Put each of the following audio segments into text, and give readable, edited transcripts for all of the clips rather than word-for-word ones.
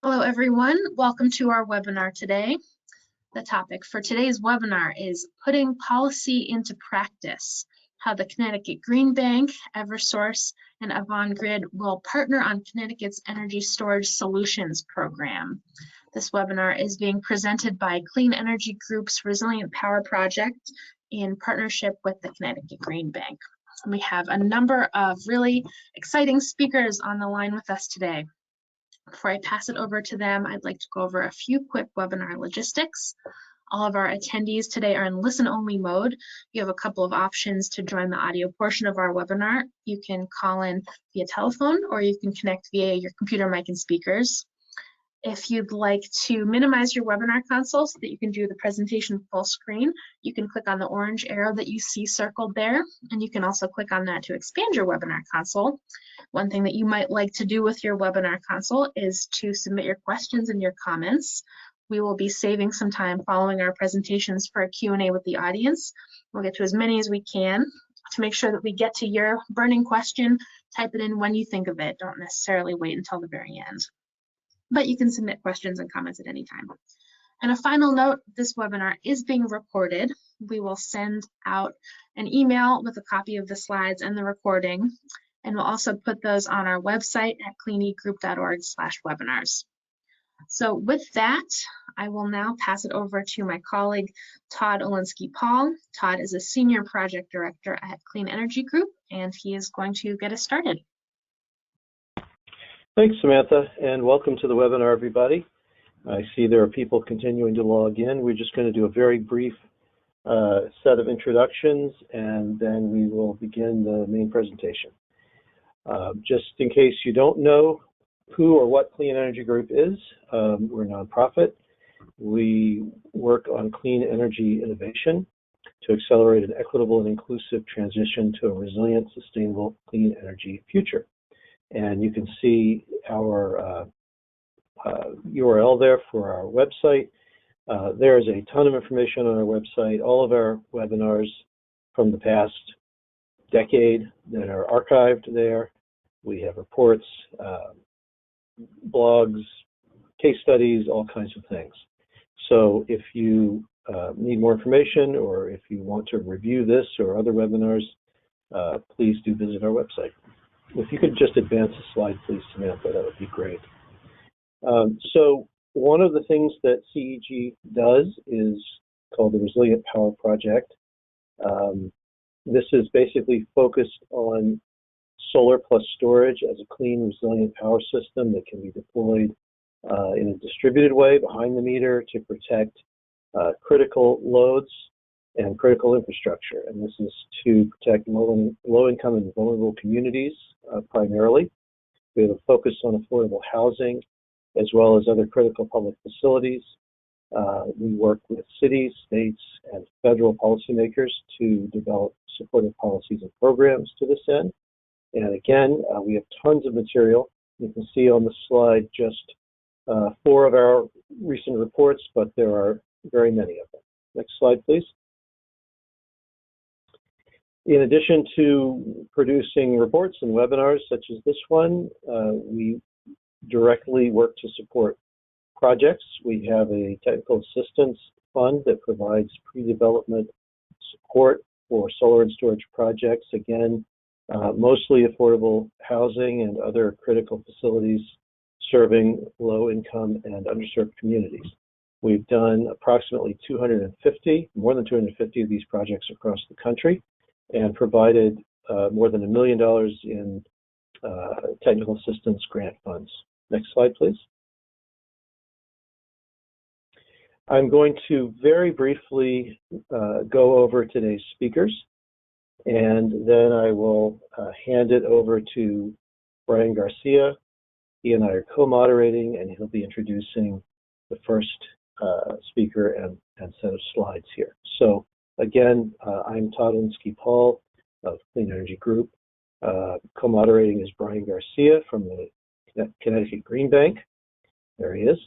Hello, everyone. Welcome to our webinar today. The topic for today's webinar is Putting Policy into Practice, how the Connecticut Green Bank, Eversource, and Avangrid will partner on Connecticut's Energy Storage Solutions program. This webinar is being presented by Clean Energy Group's Resilient Power Project in partnership with the Connecticut Green Bank. We have a number of really exciting speakers on the line with us today. Before I pass it over to them, I'd like to go over a few quick webinar logistics. All of our attendees today are in listen-only mode. You have a couple of options to join the audio portion of our webinar. You can call in via telephone, or you can connect via your computer mic and speakers. If you'd like to minimize your webinar console so that you can do the presentation full screen, you can click on the orange arrow that you see circled there, and you can also click on that to expand your webinar console. One thing that you might like to do with your webinar console is to submit your questions and your comments. We will be saving some time following our presentations for a Q&A with the audience. We'll get to as many as we can. To make sure that we get to your burning question, type it in when you think of it. Don't necessarily wait until the very end. But you can submit questions and comments at any time. And a final note, this webinar is being recorded. We will send out an email with a copy of the slides and the recording, and we'll also put those on our website at cleanegroup.org/webinars. So with that, I will now pass it over to my colleague, Todd Olinsky-Paul. Todd is a Senior Project Director at Clean Energy Group, and he is going to get us started. Thanks, Samantha, and welcome to the webinar, everybody. I see there are people continuing to log in. We're just going to do a very brief set of introductions, and then we will begin the main presentation. Just in case you don't know who or what Clean Energy Group is, we're a nonprofit. We work on clean energy innovation to accelerate an equitable and inclusive transition to a resilient, sustainable, clean energy future. And you can see our URL there for our website. There's a ton of information on our website, all of our webinars from the past decade that are archived there. We have reports, blogs, case studies, all kinds of things. So if you need more information, or if you want to review this or other webinars, please do visit our website. If you could just advance the slide, please, Samantha, that would be great. So one of the things that CEG does is called the Resilient Power Project. This is basically focused on solar plus storage as a clean, resilient power system that can be deployed in a distributed way behind the meter to protect critical loads and critical infrastructure. And this is to protect low-income and vulnerable communities primarily. We have a focus on affordable housing as well as other critical public facilities. We work with cities, states, and federal policymakers to develop supportive policies and programs to this end. And again, we have tons of material. You can see on the slide just 4 of our recent reports, but there are very many of them. Next slide, please. In addition to producing reports and webinars such as this one, we directly work to support projects. We have a technical assistance fund that provides pre-development support for solar and storage projects. Again, mostly affordable housing and other critical facilities serving low-income and underserved communities. We've done approximately more than 250 of these projects across the country, and provided more than $1 million in technical assistance grant funds. Next slide, please. I'm going to very briefly go over today's speakers, and then I will hand it over to Bryan Garcia. He and I are co-moderating, and he'll be introducing the first speaker and set of slides here. So again, I'm Todd Olinsky-Paul of Clean Energy Group. Co-moderating is Bryan Garcia from the Connecticut Green Bank. There he is.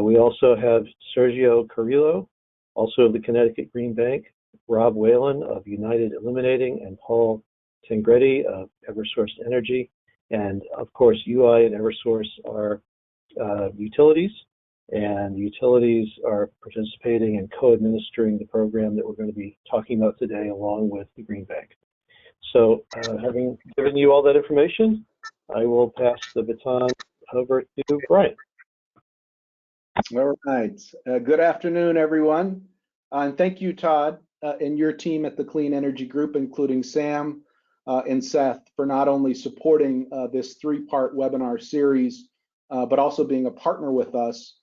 We also have Sergio Carrillo, also of the Connecticut Green Bank, Rob Whelan of Illuminating, and Paul Tangredi of Eversource Energy. And of course, UI and Eversource are utilities, and utilities are participating and co-administering the program that we're going to be talking about today along with the Green Bank. So having given you all that information, I will pass the baton over to Bryan. All right. Good afternoon, everyone. And thank you, Todd, and your team at the Clean Energy Group, including Sam and Seth, for not only supporting this three-part webinar series, but also being a partner with us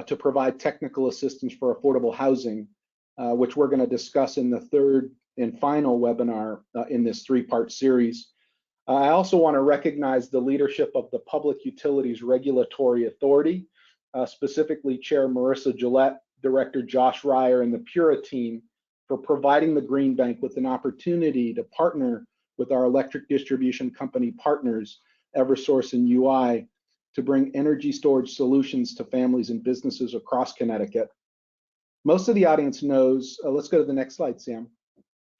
to provide technical assistance for affordable housing, which we're going to discuss in the third and final webinar in this three-part series. I also want to recognize the leadership of the Public Utilities Regulatory Authority, specifically Chair Marissa Gillette, Director Josh Ryer, and the Pura team for providing the Green Bank with an opportunity to partner with our electric distribution company partners, Eversource and UI, to bring energy storage solutions to families and businesses across Connecticut. Most of the audience knows, let's go to the next slide, Sam.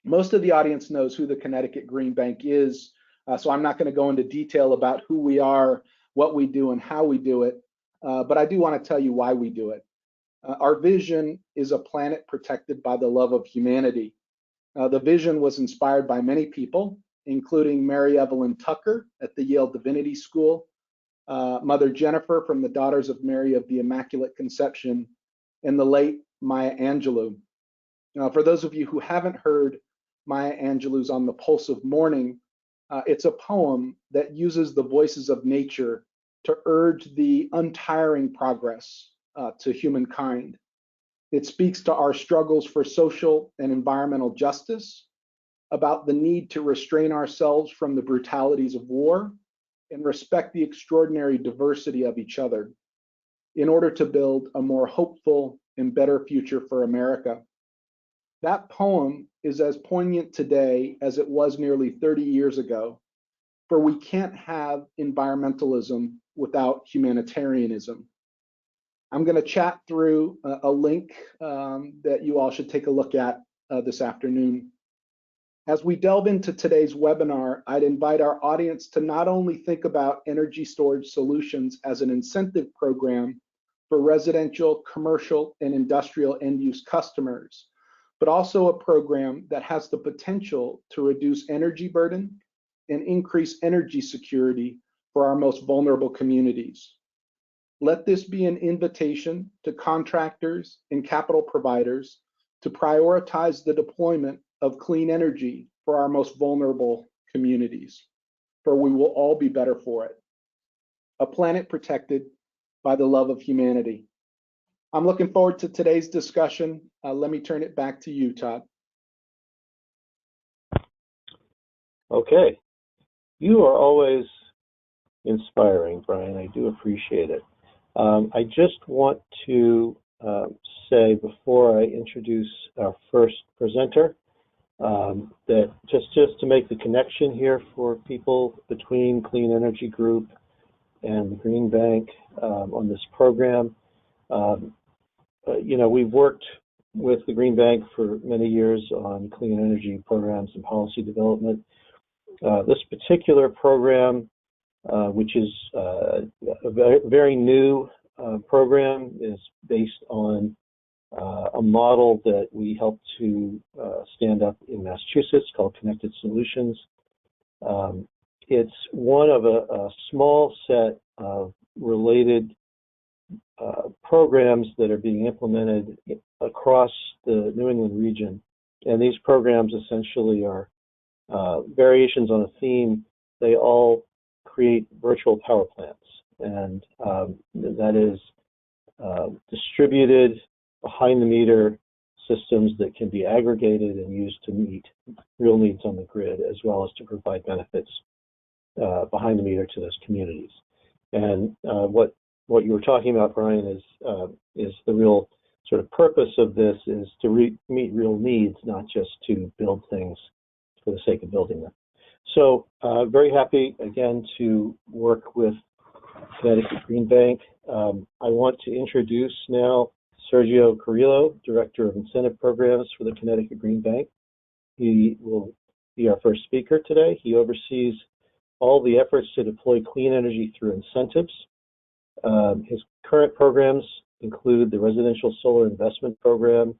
Most of the audience knows who the Connecticut Green Bank is, so I'm not going to go into detail about who we are, what we do, and how we do it, but I do want to tell you why we do it. Our vision is a planet protected by the love of humanity. The vision was inspired by many people, including Mary Evelyn Tucker at the Yale Divinity School, Mother Jennifer from the Daughters of Mary of the Immaculate Conception, and the late Maya Angelou. For those of you who haven't heard Maya Angelou's On the Pulse of Morning, it's a poem that uses the voices of nature to urge the untiring progress to humankind. It speaks to our struggles for social and environmental justice, about the need to restrain ourselves from the brutalities of war, and respect the extraordinary diversity of each other in order to build a more hopeful and better future for America. That poem is as poignant today as it was nearly 30 years ago, for we can't have environmentalism without humanitarianism. I'm going to chat through a link that you all should take a look at this afternoon. As we delve into today's webinar, I'd invite our audience to not only think about energy storage solutions as an incentive program for residential, commercial, and industrial end-use customers, but also a program that has the potential to reduce energy burden and increase energy security for our most vulnerable communities. Let this be an invitation to contractors and capital providers to prioritize the deployment of clean energy for our most vulnerable communities, for we will all be better for it. A planet protected by the love of humanity. I'm looking forward to today's discussion. Let me turn it back to you, Todd. Okay. You are always inspiring, Bryan. I do appreciate it. I just want to say before I introduce our first presenter that just to make the connection here for people between Clean Energy Group and the Green Bank on this program. You know, we've worked with the Green Bank for many years on clean energy programs and policy development. This particular program, which is a very new program, is based on a model that we helped to stand up in Massachusetts called Connected Solutions. It's one of a small set of related programs that are being implemented across the New England region. And these programs essentially are variations on a theme. They all create virtual power plants. And that is distributed behind the meter systems that can be aggregated and used to meet real needs on the grid, as well as to provide benefits behind the meter to those communities. And what you were talking about, Bryan, is the real sort of purpose of this is to meet real needs, not just to build things for the sake of building them. So very happy again to work with Connecticut Green Bank. I want to introduce now Sergio Carrillo, Director of Incentive Programs for the Connecticut Green Bank. He will be our first speaker today. He oversees all the efforts to deploy clean energy through incentives His current programs include the Residential Solar Investment Program,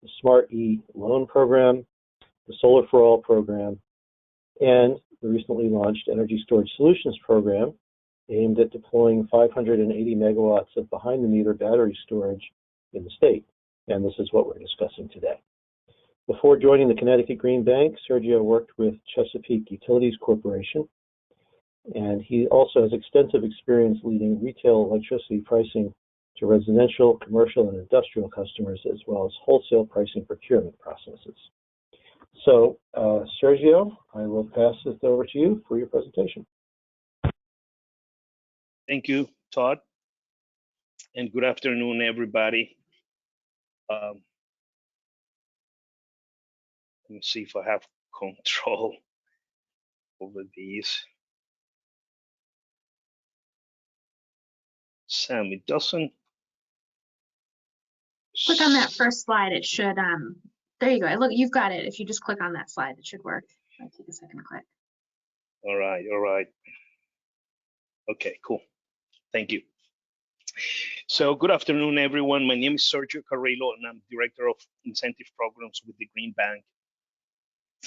the Smart E Loan Program, the Solar for All Program, and the recently launched Energy Storage Solutions Program, aimed at deploying 580 megawatts of behind-the-meter battery storage in the state. And this is what we're discussing today. Before joining the Connecticut Green Bank, Sergio worked with Chesapeake Utilities Corporation, and he also has extensive experience leading retail electricity pricing to residential, commercial, and industrial customers, as well as wholesale pricing procurement processes. So, Sergio, I will pass this over to you for your presentation. Thank you, Todd, and good afternoon, everybody. Let me see if I have control over these. Sam, it doesn't. Click on that first slide. It should, there you go. Look, you've got it. If you just click on that slide, it should work. It'll take a second to click. All right. Okay, cool. Thank you. So good afternoon, everyone. My name is Sergio Carrillo, and I'm Director of Incentive Programs with the Green Bank.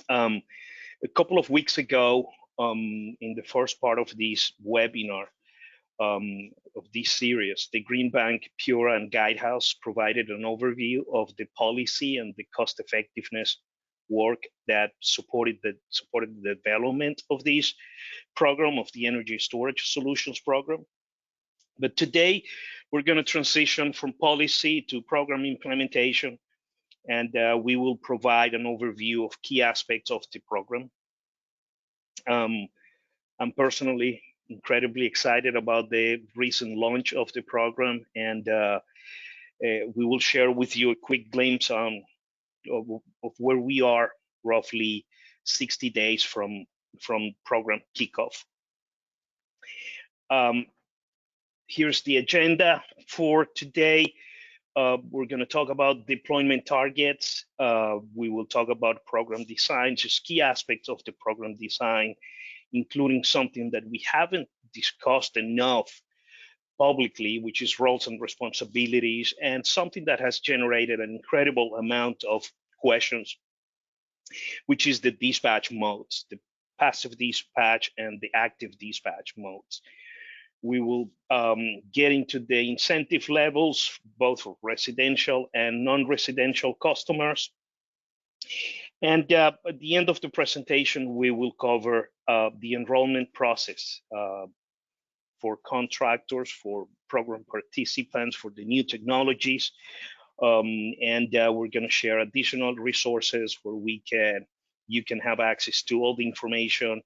A couple of weeks ago, in the first part of this webinar, of this series, the Green Bank, Pura, and Guidehouse provided an overview of the policy and the cost effectiveness work that supported the development of this program, of the Energy Storage Solutions Program. But today, we're going to transition from policy to program implementation, and we will provide an overview of key aspects of the program. I'm personally incredibly excited about the recent launch of the program, and we will share with you a quick glimpse of where we are roughly 60 days from program kickoff. Here's the agenda for today. We're going to talk about deployment targets. We will talk about program design, just key aspects of the program design, including something that we haven't discussed enough publicly, which is roles and responsibilities, and something that has generated an incredible amount of questions, which is the dispatch modes, the passive dispatch and the active dispatch modes. We will get into the incentive levels, both for residential and non-residential customers. And at the end of the presentation, we will cover the enrollment process for contractors, for program participants, for the new technologies. And we're going to share additional resources where you can have access to all the information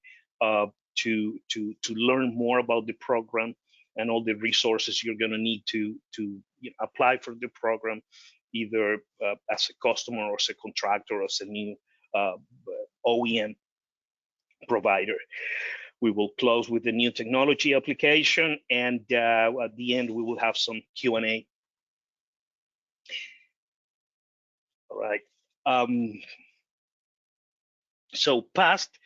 to learn more about the program and all the resources you're going to need to apply for the program, either as a customer or as a contractor or as a new OEM provider. We will close with the new technology application, and at the end we will have some Q&A. All right. So passed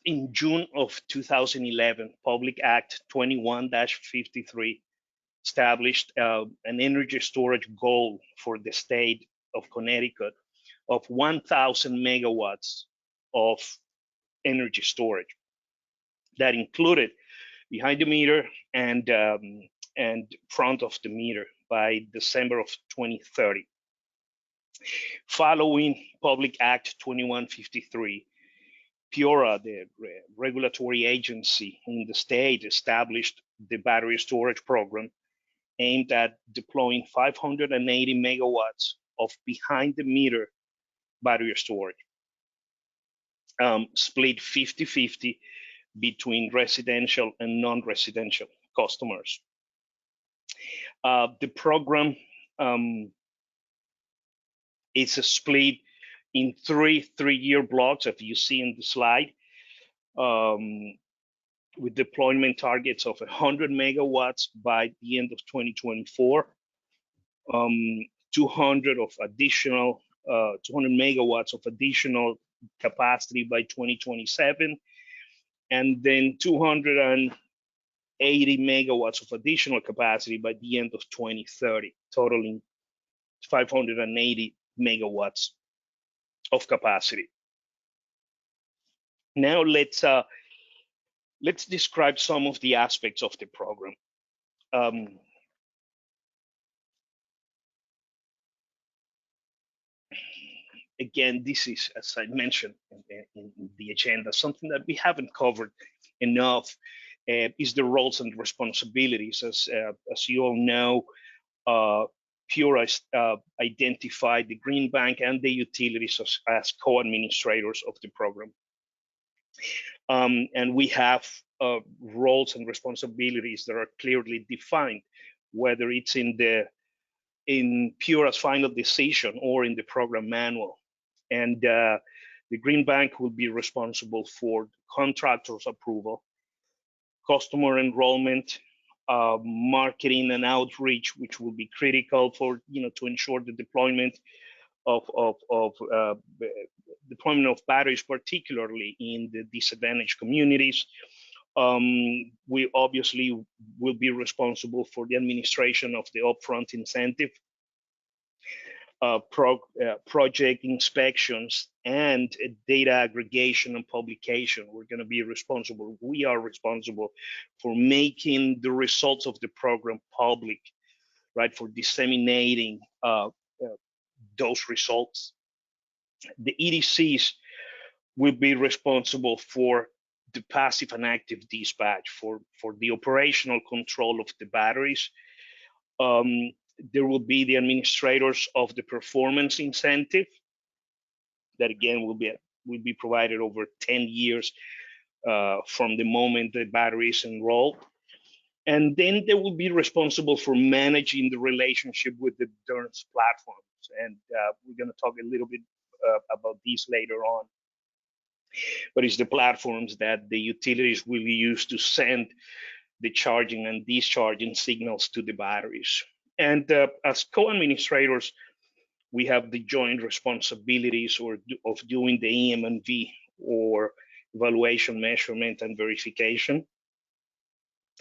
in June of 2011, Public Act 21-53 established an energy storage goal for the state of Connecticut of 1,000 megawatts of energy storage. That included behind the meter and front of the meter by December of 2030. Following Public Act 2153, PURA, the regulatory agency in the state, established the battery storage program aimed at deploying 580 megawatts of behind-the-meter battery storage, split 50-50 between residential and non-residential customers. The program is a split in three-year blocks, as you see in the slide, with deployment targets of 100 megawatts by the end of 2024, 200 megawatts of additional capacity by 2027, and then 200 80 megawatts of additional capacity by the end of 2030, totaling 580 megawatts of capacity. Now let's describe some of the aspects of the program. Again, this is, as I mentioned in the agenda, something that we haven't covered enough is the roles and responsibilities. As you all know, PURA identified the Green Bank and the utilities as co-administrators of the program. And we have roles and responsibilities that are clearly defined, whether it's in PURA's final decision or in the program manual. And the Green Bank will be responsible for contractors' approval, customer enrollment, marketing and outreach, which will be critical for to ensure the deployment of batteries, particularly in the disadvantaged communities. We obviously will be responsible for the administration of the upfront incentive, project inspections, and data aggregation and publication. We are responsible for making the results of the program public, right, for disseminating those results. The EDCs will be responsible for the passive and active dispatch, for the operational control of the batteries. There will be the administrators of the performance incentive that again will be provided over 10 years from the moment the battery is enrolled. And then they will be responsible for managing the relationship with the DERNS platforms. And we're going to talk a little bit about these later on. But it's the platforms that the utilities will use to send the charging and discharging signals to the batteries. And as co-administrators, we have the joint responsibilities of doing the EM&V, or evaluation, measurement, and verification.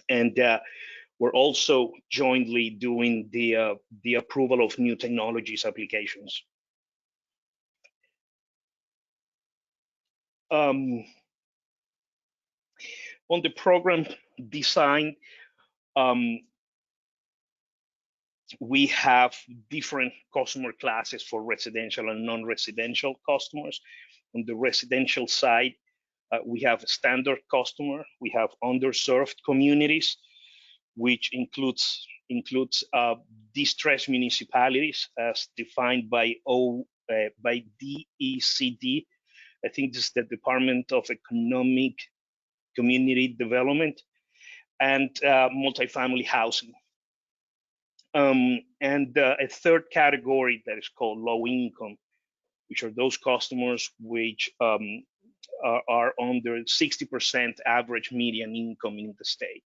And we're also jointly doing the approval of new technologies applications. On the program design, we have different customer classes for residential and non-residential customers. On the residential side, we have a standard customer. We have underserved communities, which includes distressed municipalities as defined by DECD. I think this is the Department of Economic Community Development, and multifamily housing. And a third category that is called low income, which are those customers which are under 60% average median income in the state.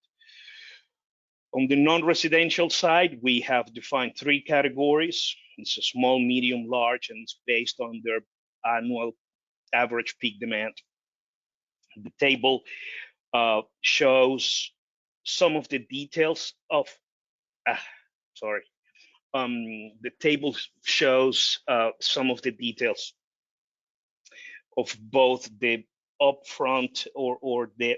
On the non-residential side, we have defined three categories. It's a small, medium, large, and it's based on their annual average peak demand. The table shows some of the details of, the table shows some of the details of both the upfront or the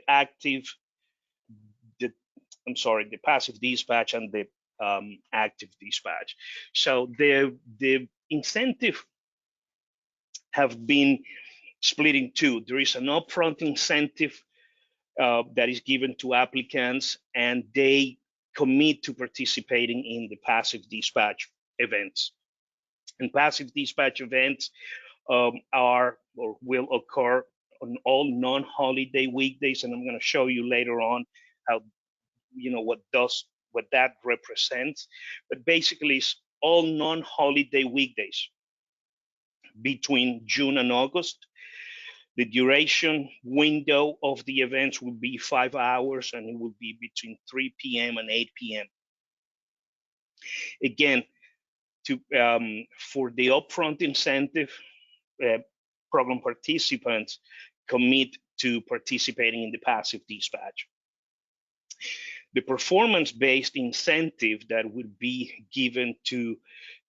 passive dispatch and the active dispatch. So the incentive have been split in two. There is an upfront incentive that is given to applicants, and they commit to participating in the passive dispatch events. And passive dispatch events are or will occur on all non-holiday weekdays, and I'm going to show you later on how what that represents. But basically, it's all non-holiday weekdays between June and August. The duration window of the events will be 5 hours, and it will be between 3 p.m. and 8 p.m. Again, for the upfront incentive, program participants commit to participating in the passive dispatch. The performance-based incentive that would be given to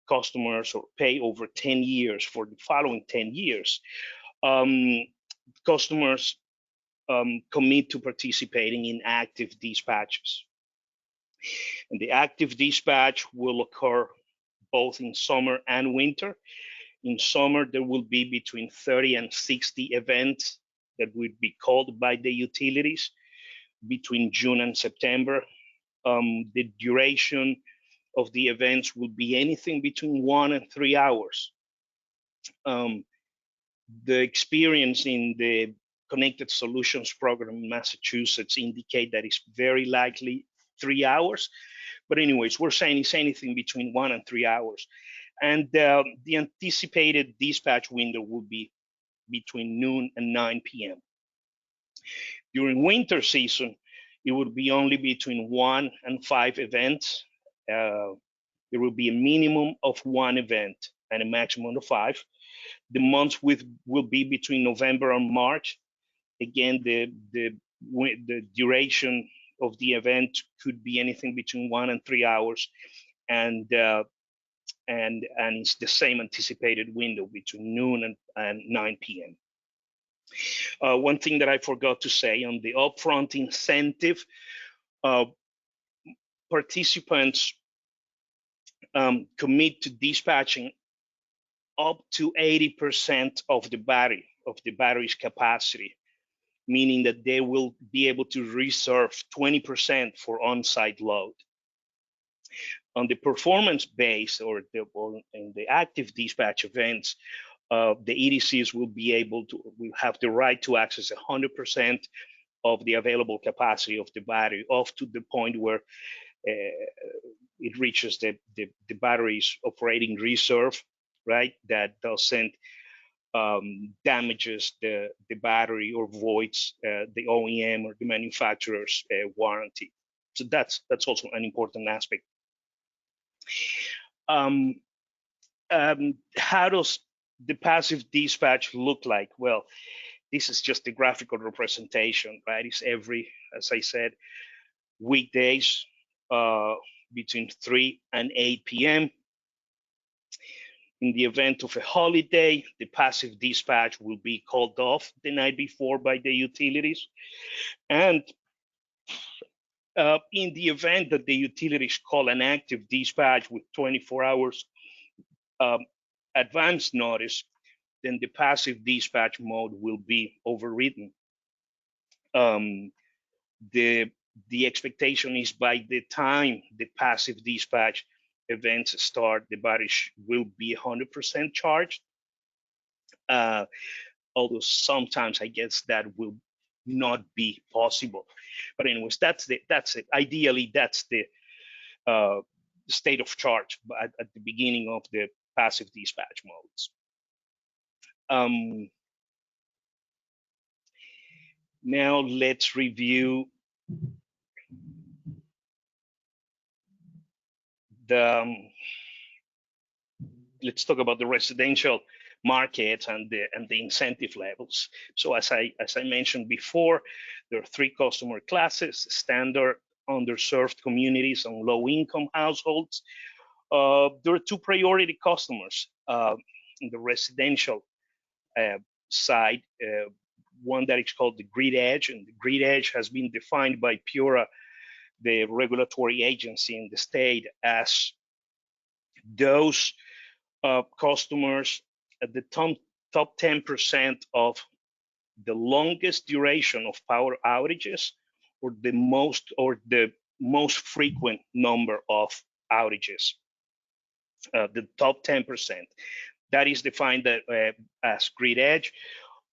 customers or pay over 10 years for the following 10 years. Customers commit to participating in active dispatches. And the active dispatch will occur both in summer and winter. In summer, there will be between 30 and 60 events that would be called by the utilities between June and September. The duration of the events will be anything between 1 and 3 hours. The experience in the Connected Solutions program in Massachusetts indicate that it's very likely 3 hours. But anyways, we're saying it's anything between 1 and 3 hours. And the anticipated dispatch window will be between noon and 9 p.m. During winter season, it would be only between 1 and 5 events. There will be a minimum of 1 event and a maximum of 5. The months will be between November and March. Again, the duration of the event could be anything between 1 and 3 hours, and it's the same anticipated window between noon and 9 p.m. One thing that I forgot to say on the upfront incentive, participants commit to dispatching up to 80% of the battery's capacity, meaning that they will be able to reserve 20% for on-site load. On the performance base or in the active dispatch events, the EDCs will have the right to access 100% of the available capacity of the battery, up to the point where it reaches the battery's operating reserve, right? That doesn't damages the battery or voids the OEM or the manufacturer's warranty. So that's also an important aspect. How does the passive dispatch look like? Well, this is just a graphical representation, right? It's as I said, weekdays between 3 and 8 p.m. In the event of a holiday, the passive dispatch will be called off the night before by the utilities. And in the event that the utilities call an active dispatch with 24 hours advance notice, then the passive dispatch mode will be overridden. The expectation is by the time the passive dispatch events start, the battery will be 100% charged. Although sometimes I guess that will not be possible. But anyways, that's it. Ideally, that's the state of charge at the beginning of the passive dispatch modes. Now let's review let's talk about the residential market and the incentive levels. So as I mentioned before, there are 3 customer classes: standard, underserved communities, and low-income households. There are 2 priority customers in the residential side. One that is called the grid edge, and the grid edge has been defined by PURA, the regulatory agency in the state, as those customers at the top 10% of the longest duration of power outages, or the most frequent number of outages. The top 10%. That is defined as grid edge.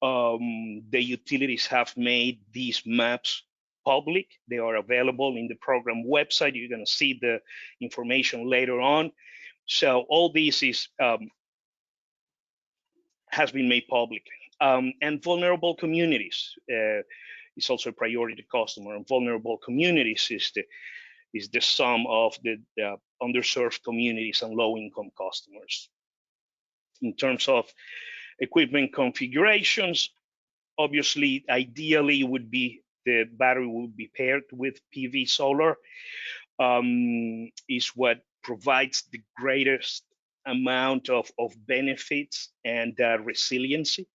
The utilities have made these maps public. They are available in the program website. You're going to see the information later on. So all this has been made public. And vulnerable communities is also a priority customer. And vulnerable communities is the sum of the underserved communities and low-income customers. In terms of equipment configurations, obviously, ideally, it would be the battery will be paired with PV solar is what provides the greatest amount of benefits and resiliency.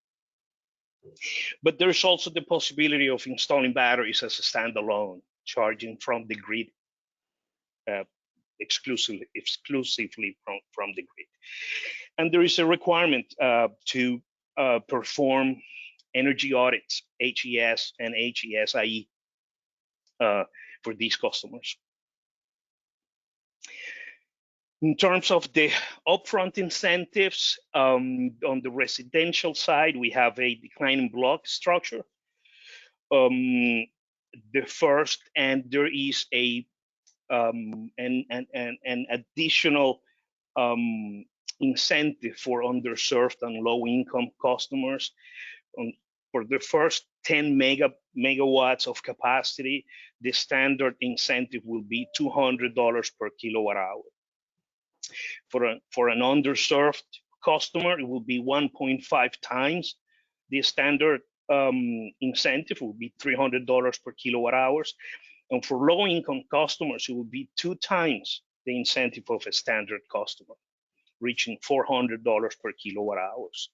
But there's also the possibility of installing batteries as a standalone, charging from the grid, exclusively from the grid. And there is a requirement to perform energy audits, HES and HESIE, for these customers. In terms of the upfront incentives, on the residential side, we have a declining block structure. The first, and there is an additional incentive for underserved and low-income customers. For the first 10 megawatts of capacity, the standard incentive will be $200 per kilowatt hour. For an underserved customer, it will be 1.5 times the standard incentive, will be $300 per kilowatt hours. And for low-income customers, it will be 2 times the incentive of a standard customer, reaching $400 per kilowatt hours.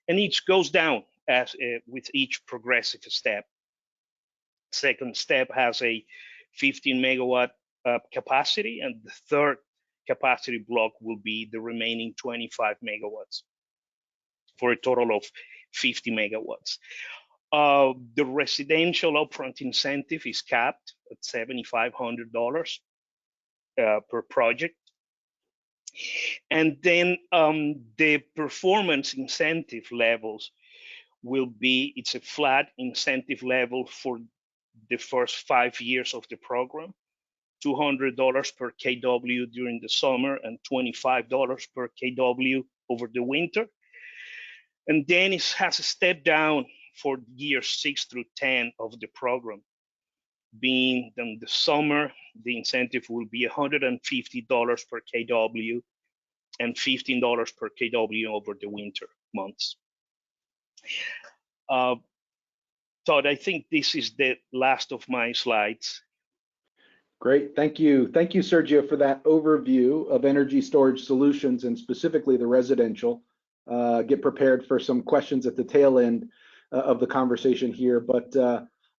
And each goes down as with each progressive step. Second step has a 15 megawatt capacity, and the third capacity block will be the remaining 25 megawatts for a total of 50 megawatts. The residential upfront incentive is capped at $7,500 per project. And then the performance incentive levels will be, it's a flat incentive level for the first 5 years of the program, $200 per kW during the summer and $25 per kW over the winter. And then it has a step down for years 6 through 10 of the program, being in the summer, the incentive will be $150 per kW and $15 per kW over the winter months. Todd, I think this is the last of my slides. Great, thank you. Thank you, Sergio, for that overview of energy storage solutions and specifically the residential. Get prepared for some questions at the tail end of the conversation here, but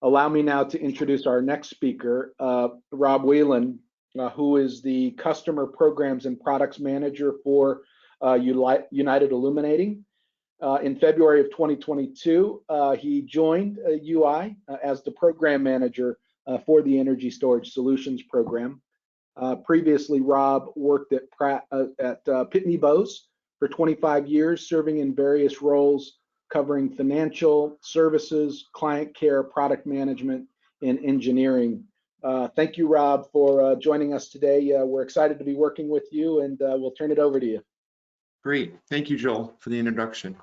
allow me now to introduce our next speaker, Rob Whelan, who is the Customer Programs and Products Manager for United Illuminating. In February of 2022, he joined UI as the Program Manager for the Energy Storage Solutions Program. Previously, Rob worked at Pitney Bowes for 25 years, serving in various roles covering financial services, client care, product management, and engineering. Thank you, Rob, for joining us today. We're excited to be working with you, and we'll turn it over to you. Great. Thank you, Joel, for the introduction.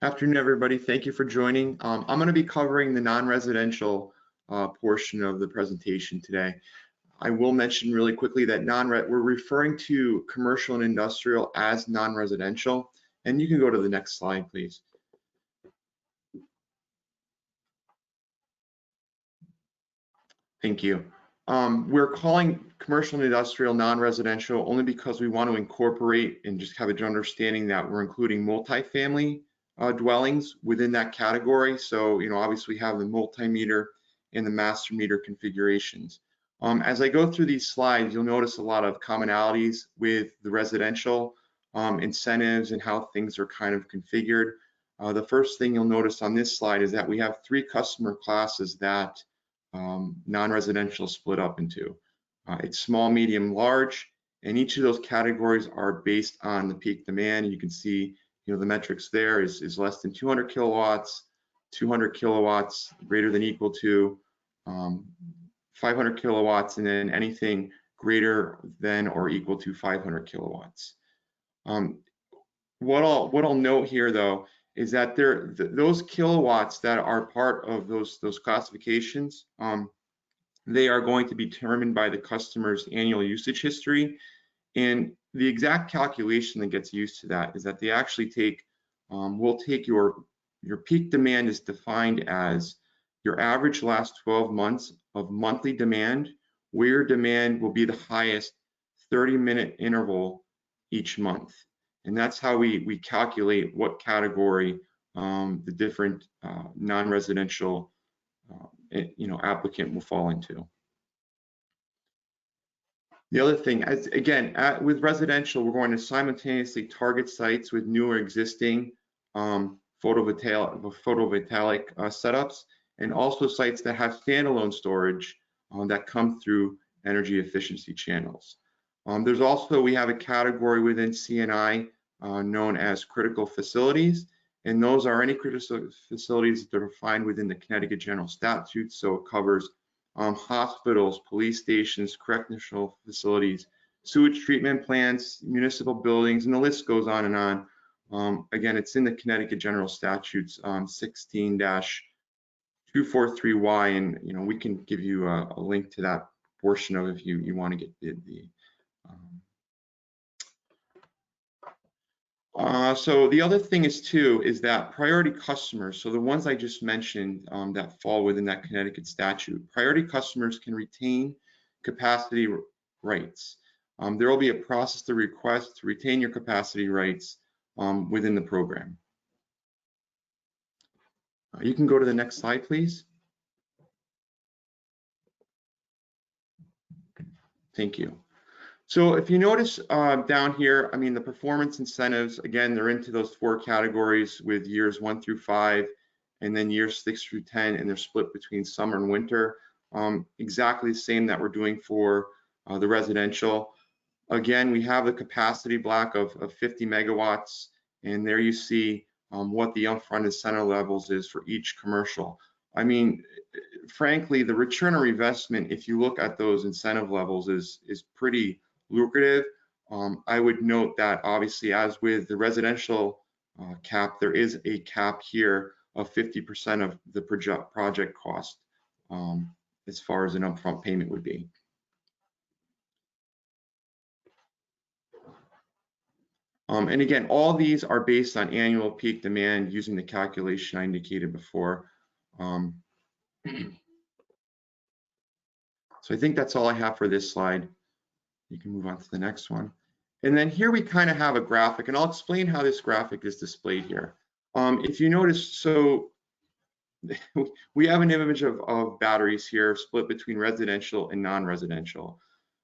Afternoon, everybody. Thank you for joining. I'm going to be covering the non-residential portion of the presentation today. I will mention really quickly that we're referring to commercial and industrial as non-residential. And you can go to the next slide, please. Thank you. We're calling commercial and industrial non-residential only because we want to incorporate and just have an understanding that we're including multifamily dwellings within that category. So, obviously we have the multi-meter and the master meter configurations. As I go through these slides, you'll notice a lot of commonalities with the residential incentives and how things are kind of configured. The first thing you'll notice on this slide is that we have 3 customer classes that non-residential split up into. It's small, medium, large, and each of those categories are based on the peak demand. And you can see, the metrics there is less than 200 kilowatts, 200 kilowatts, greater than equal to 500 kilowatts, and then anything greater than or equal to 500 kilowatts. What I'll note here, though, is that those kilowatts that are part of those classifications, they are going to be determined by the customer's annual usage history. And the exact calculation that gets used to that is that they actually take, we'll take your peak demand is defined as your average last 12 months of monthly demand, where your demand will be the highest 30-minute interval each month. And that's how we calculate what category the different non-residential applicant will fall into. The other thing, with residential, we're going to simultaneously target sites with new or existing photovoltaic setups, and also sites that have standalone storage that come through energy efficiency channels. We have a category within CNI known as critical facilities, and those are any critical facilities that are defined within the Connecticut General Statutes. So it covers hospitals, police stations, correctional facilities, sewage treatment plants, municipal buildings, and the list goes on and on. Again, it's in the Connecticut General Statutes 16-243Y, and we can give you a link to that portion of it if you want to get so the other thing is that priority customers, so the ones I just mentioned that fall within that Connecticut statute, priority customers can retain capacity rights. There will be a process to request to retain your capacity rights within the program. You can go to the next slide, please. Thank you. So if you notice down here, the performance incentives, again, they're into those 4 categories with years 1 through 5, and then years 6 through 10, and they're split between summer and winter. Exactly the same that we're doing for the residential. Again, we have the capacity block of 50 megawatts, and there you see what the upfront incentive levels is for each commercial. Frankly, the return on investment, if you look at those incentive levels, is pretty lucrative. I would note that obviously, as with the residential cap, there is a cap here of 50% of the project cost as far as an upfront payment would be. And again, all these are based on annual peak demand using the calculation I indicated before. So I think that's all I have for this slide. You can move on to the next one. And then here we kind of have a graphic, and I'll explain how this graphic is displayed here. If you notice, so we have an image of batteries here split between residential and non-residential.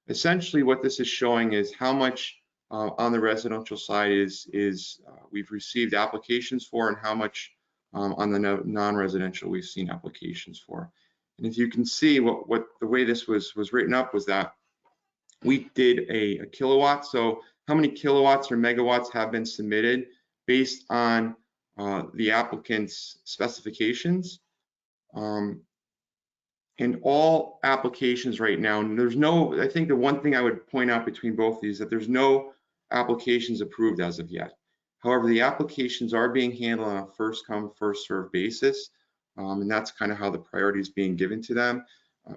Essentially what this is showing is how much on the residential side is we've received applications for, and how much on the non-residential we've seen applications for. And if you can see what the way this was written up was that we did a kilowatt. So how many kilowatts or megawatts have been submitted based on the applicant's specifications. And all applications right now, and I think the one thing I would point out between both of these, that there's no applications approved as of yet. However, the applications are being handled on a first come, first served basis. And that's kind of how the priority is being given to them.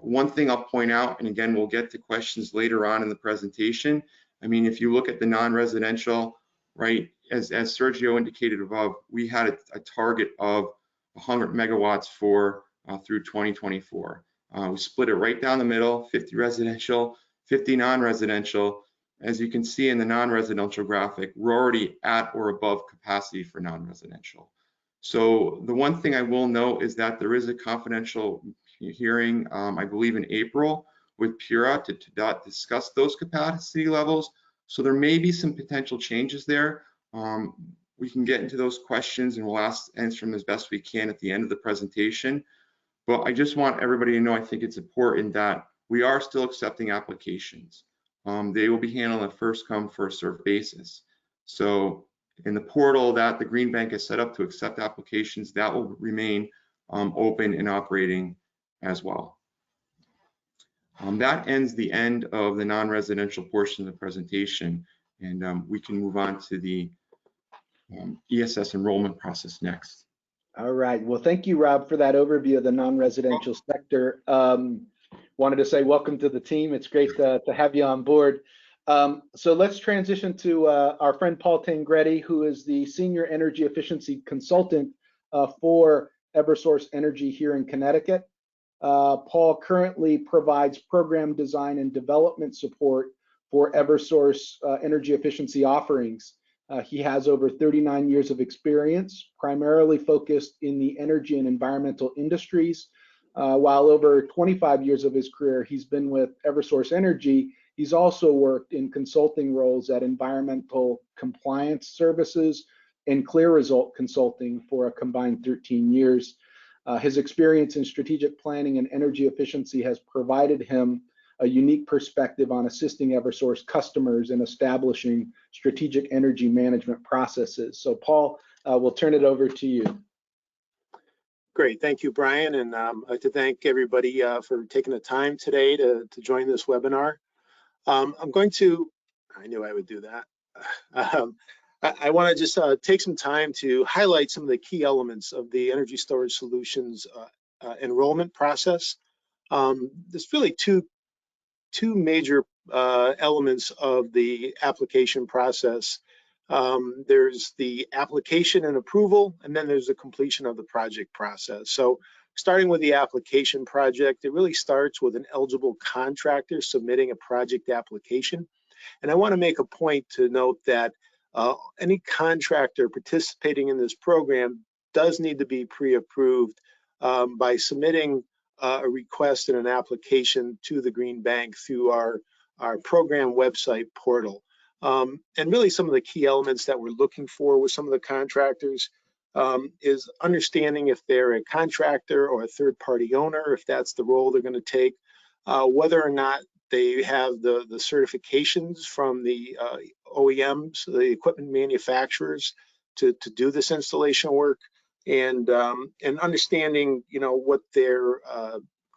One thing I'll point out, and again, we'll get to questions later on in the presentation. If you look at the non-residential, right, as Sergio indicated above, we had a target of 100 megawatts for through 2024. We split it right down the middle, 50 residential, 50 non-residential. As you can see in the non-residential graphic, we're already at or above capacity for non-residential. So the one thing I will note is that there is a confidential hearing, I believe in April, with PURA to discuss those capacity levels. So there may be some potential changes there. We can get into those questions and we'll answer them as best we can at the end of the presentation. But I just want everybody to know, I think it's important that we are still accepting applications. They will be handled on a first come, first served basis. So in the portal that the Green Bank has set up to accept applications, that will remain open and operating as well. That ends the end of the non-residential portion of the presentation, and we can move on to the ESS enrollment process next. All right. Well, thank you, Rob, for that overview of the non-residential sector. Wanted to say welcome to the team. It's great to have you on board. So let's transition to our friend Paul Tangredi, who is the Senior Energy Efficiency Consultant for Eversource Energy here in Connecticut. Paul currently provides program design and development support for Eversource energy efficiency offerings. He has over 39 years of experience, primarily focused in the energy and environmental industries. While over 25 years of his career, he's been with Eversource Energy. He's also worked in consulting roles at Environmental Compliance Services and Clear Result Consulting for a combined 13 years. His experience in strategic planning and energy efficiency has provided him a unique perspective on assisting Eversource customers in establishing strategic energy management processes. So Paul, we'll turn it over to you. Great, thank you, Brian, and I'd like to thank everybody for taking the time today to join this webinar. I'm going to, I knew I would do that. I want to just take some time to highlight some of the key elements of the Energy Storage Solutions enrollment process. There's really two major elements of the application process. There's the application and approval, and then there's the completion of the project process. So starting with the application project, it really starts with an eligible contractor submitting a project application. And I want to make a point to note that any contractor participating in this program does need to be pre-approved by submitting a request and an application to the Green Bank through our program website portal. And really some of the key elements that we're looking for with some of the contractors is understanding if they're a contractor or a third-party owner, if that's the role they're going to take, whether or not they have the certifications from the OEMs, the equipment manufacturers, to do this installation work, and understanding, what their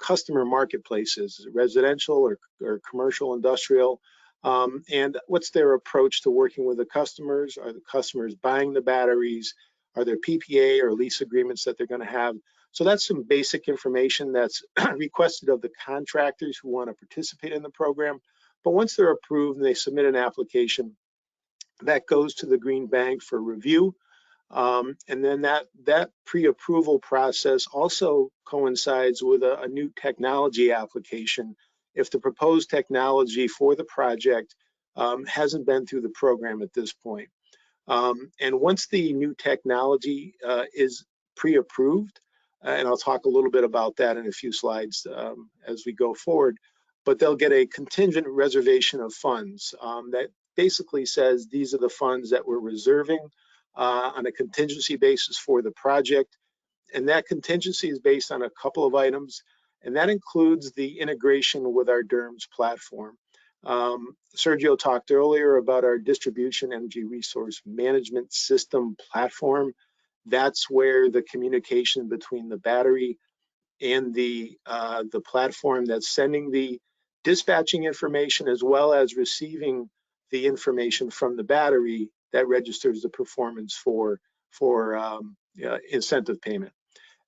customer marketplace is residential or commercial, industrial, and what's their approach to working with the customers. Are the customers buying the batteries? Are there PPA or lease agreements that they're going to have? So that's some basic information that's requested of the contractors who want to participate in the program. But once they're approved and they submit an application, that goes to the Green Bank for review. And then that pre-approval process also coincides with a new technology application if the proposed technology for the project hasn't been through the program at this point. And once the new technology is pre-approved, and I'll talk a little bit about that in a few slides as we go forward, but they'll get a contingent reservation of funds that basically says these are the funds that we're reserving on a contingency basis for the project. And that contingency is based on a couple of items, and that includes the integration with our DERMS platform. Sergio talked earlier about our distribution energy resource management system platform. That's where the communication between the battery and the platform that's sending the dispatching information as well as receiving the information from the battery that registers the performance for incentive payment.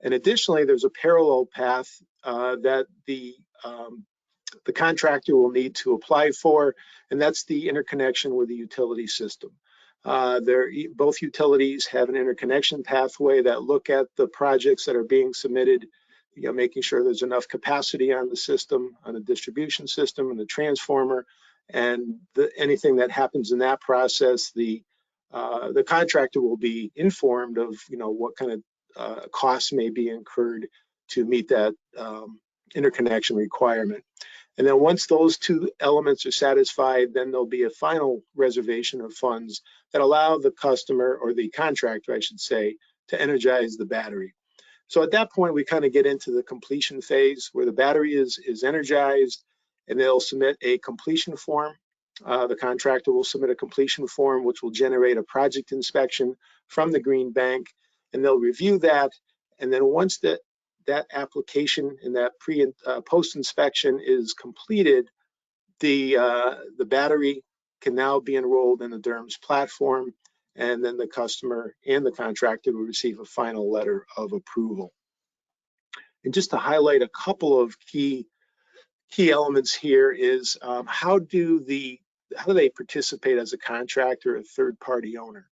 And additionally, there's a parallel path that the contractor will need to apply for, and that's the interconnection with the utility system. Both utilities have an interconnection pathway that look at the projects that are being submitted, making sure there's enough capacity on the system, on the distribution system and the transformer, and anything that happens in that process, the contractor will be informed of what kind of costs may be incurred to meet that interconnection requirement. And then once those two elements are satisfied, then there'll be a final reservation of funds that allow the customer, or the contractor, I should say, to energize the battery. So at that point, we kind of get into the completion phase where the battery is energized, and they'll submit a completion form. The contractor will submit a completion form, which will generate a project inspection from the Green Bank, and they'll review that. And then once that application and that pre and post inspection is completed, the battery can now be enrolled in the DERMS platform, and then the customer and the contractor will receive a final letter of approval. And just to highlight a couple of key elements here is how do they participate as a contractor or a third-party owner?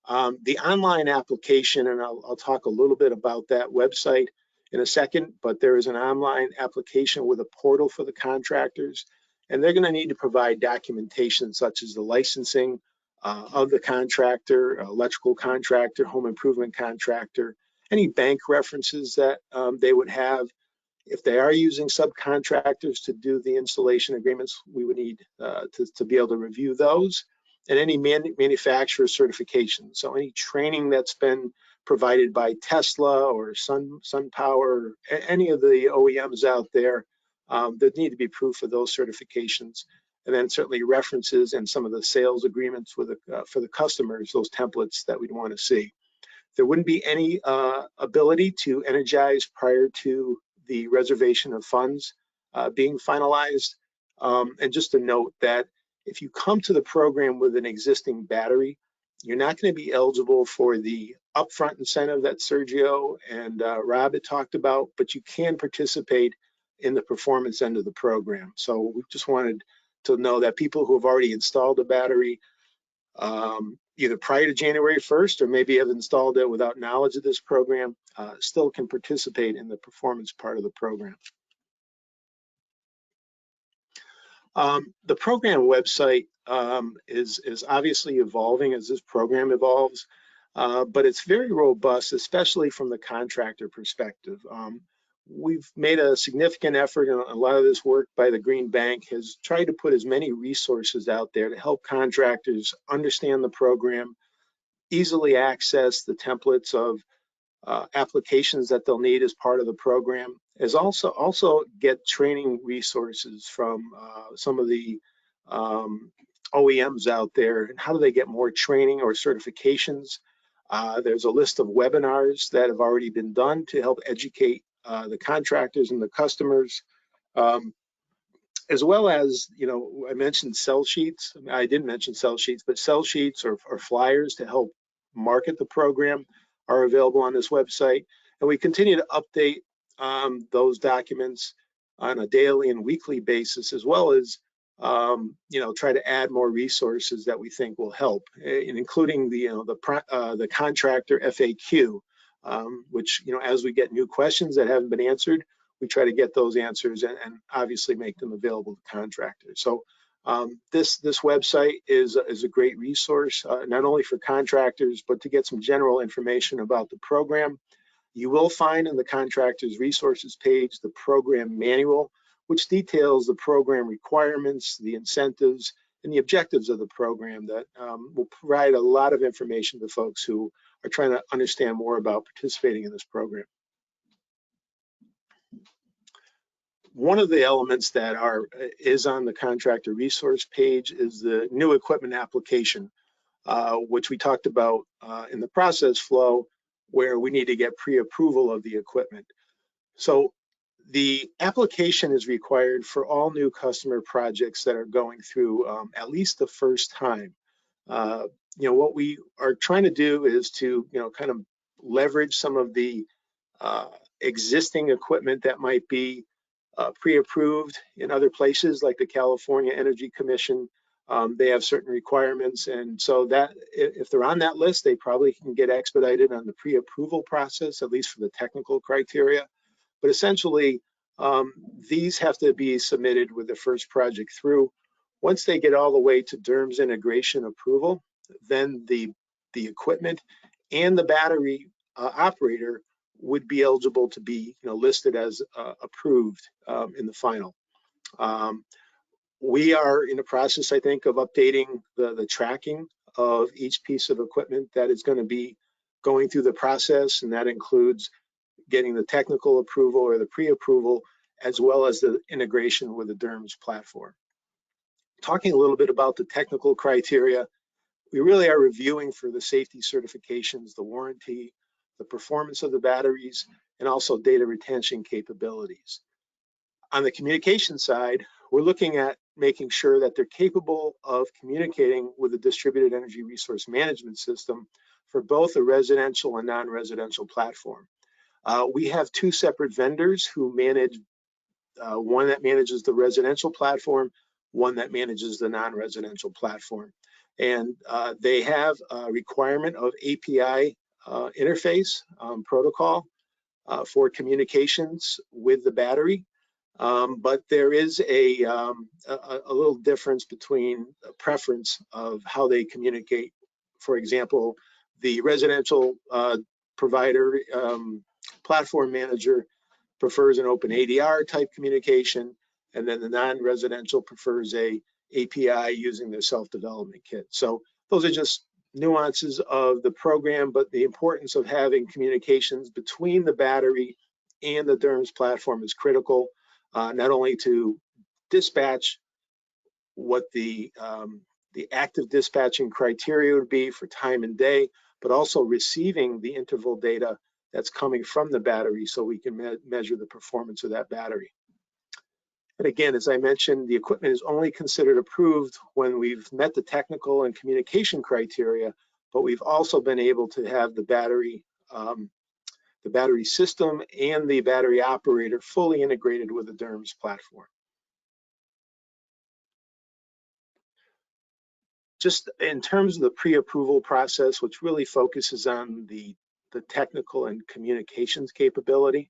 The online application, and I'll talk a little bit about that website in a second, but there is an online application with a portal for the contractors, and they're going to need to provide documentation such as the licensing of the contractor, electrical contractor, home improvement contractor, any bank references that they would have. If they are using subcontractors to do the installation agreements, we would need to be able to review those, and any manufacturer certification. So any training that's been provided by Tesla or SunPower, any of the OEMs out there, there need to be proof of those certifications. And then certainly references and some of the sales agreements with for the customers, those templates that we'd want to see. There wouldn't be any ability to energize prior to the reservation of funds being finalized. And just to note that if you come to the program with an existing battery, you're not going to be eligible for the upfront incentive that Sergio and Rob had talked about, but you can participate in the performance end of the program. So we just wanted to know that people who have already installed a battery, either prior to January 1st or maybe have installed it without knowledge of this program, still can participate in the performance part of the program. The program website is obviously evolving as this program evolves, but it's very robust, especially from the contractor perspective. We've made a significant effort, and a lot of this work by the Green Bank has tried to put as many resources out there to help contractors understand the program, easily access the templates of applications that they'll need as part of the program, as also get training resources from some of the OEMs out there, and how do they get more training or certifications. There's a list of webinars that have already been done to help educate the contractors and the customers, as well as, you know, I mentioned sell sheets. I didn't mention sell sheets, but sell sheets or flyers to help market the program are available on this website. And we continue to update those documents on a daily and weekly basis, as well as you know, try to add more resources that we think will help, including the the contractor FAQ, which, you know, as we get new questions that haven't been answered, we try to get those answers and obviously make them available to contractors. So this website is a great resource, not only for contractors, but to get some general information about the program. You will find in the contractors resources page the program manual, which details the program requirements, the incentives, and the objectives of the program that will provide a lot of information to folks who are trying to understand more about participating in this program. One of the elements that is on the contractor resource page is the new equipment application, which we talked about in the process flow, where we need to get pre-approval of the equipment. So the application is required for all new customer projects that are going through at least the first time. You know, what we are trying to do is to, you know, kind of leverage some of the existing equipment that might be pre-approved in other places, like the California Energy Commission. They have certain requirements, and so that if they're on that list, they probably can get expedited on the pre-approval process, at least for the technical criteria. But essentially, these have to be submitted with the first project through. Once they get all the way to DERMS integration approval, then the equipment and the battery operator would be eligible to be, you know, listed as approved in the final. We are in the process, I think, of updating the tracking of each piece of equipment that is going to be going through the process, and that includes getting the technical approval or the pre-approval, as well as the integration with the DERMS platform. Talking a little bit about the technical criteria, we really are reviewing for the safety certifications, the warranty, the performance of the batteries, and also data retention capabilities. On the communication side, we're looking at making sure that they're capable of communicating with the distributed energy resource management system for both a residential and non-residential platform. We have two separate vendors who manage, one that manages the residential platform, one that manages the non-residential platform. And they have a requirement of API interface protocol for communications with the battery. But there is a little difference between a preference of how they communicate. For example, the residential provider platform manager prefers an open ADR type communication, and then the non-residential prefers a API using their self-development kit. So those are just nuances of the program, but the importance of having communications between the battery and the DERMS platform is critical, not only to dispatch what the active dispatching criteria would be for time and day, but also receiving the interval data that's coming from the battery so we can measure the performance of that battery. And again, as I mentioned, the equipment is only considered approved when we've met the technical and communication criteria, but we've also been able to have the battery system and the battery operator fully integrated with the DERMS platform. Just in terms of the pre-approval process, which really focuses on the technical and communications capability,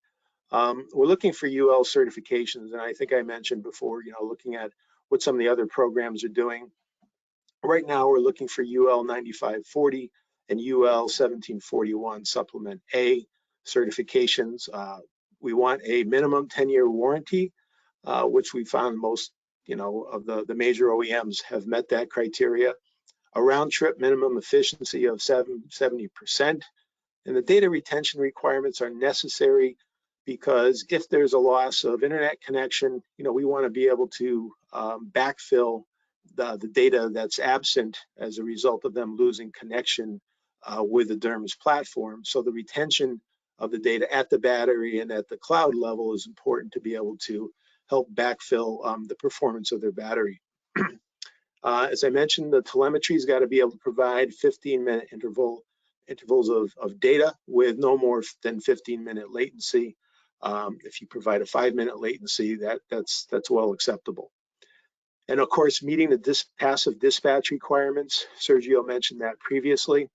we're looking for UL certifications. And I think I mentioned before, looking at what some of the other programs are doing. Right now, we're looking for UL 9540 and UL 1741 Supplement A certifications. We want a minimum 10-year warranty, which we found most, of the major OEMs have met that criteria. A round-trip minimum efficiency of 70%. And the data retention requirements are necessary because if there's a loss of internet connection, we want to be able to backfill the data that's absent as a result of them losing connection with the DERMS platform. So the retention of the data at the battery and at the cloud level is important to be able to help backfill the performance of their battery. As I mentioned, the telemetry's got to be able to provide 15-minute intervals of data with no more than 15-minute latency. If you provide a 5-minute latency, that's well acceptable. And of course, meeting the passive dispatch requirements. Sergio mentioned that previously.